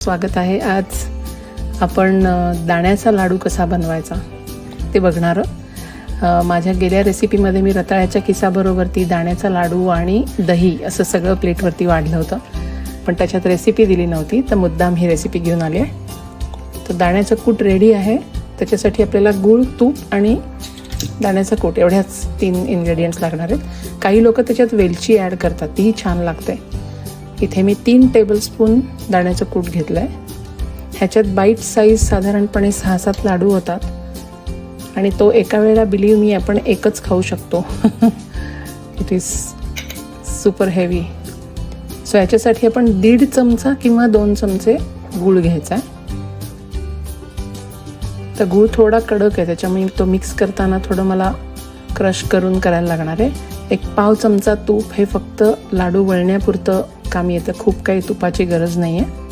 स्वागत आहे। आज आपण दाण्याचा लाडू कसा बनवायचा ते बघणार। माझ्या गेल्या रेसिपीमध्ये मी रताळ्याच्या किसाबरोबर ती दाण्याचा लाडू आणि दही असं सगळं प्लेटवरती वाढलं होतं, पण त्याच्यात रेसिपी दिली नव्हती, तर मुद्दाम ही रेसिपी घेऊन आली आहे। तर दाण्याचं कूट रेडी आहे। त्याच्यासाठी आपल्याला गूळ, तूप आणि दाण्याचा कूट एवढ्याच 3 इन्ग्रेडियंट्स लागणार आहेत। काही लोक त्याच्यात वेलची ॲड करतात, तीही छान लागते। इथे मी 3 टेबलस्पून दाण्याचं कूट घेतलं आहे। ह्याच्यात बाईट साईज साधारणपणे 6-7 लाडू होतात आणि तो एका वेळेला बिलीव मी आपण एकच खाऊ शकतो। It is super heavy. So याच्यासाठी आपण 1.5 चमचा किंवा 2 चमचे गूळ घ्यायचा आहे। तर गूळ थोडा कडक आहे, त्याच्यामुळे तो मिक्स करताना थोडं मला क्रश करून करायला लागणार आहे। 1 पाव चमचा तूप, हे फक्त लाडू वळण्यापुरतं कामी येतं, खूप काही तुपाची गरज नाही आहे।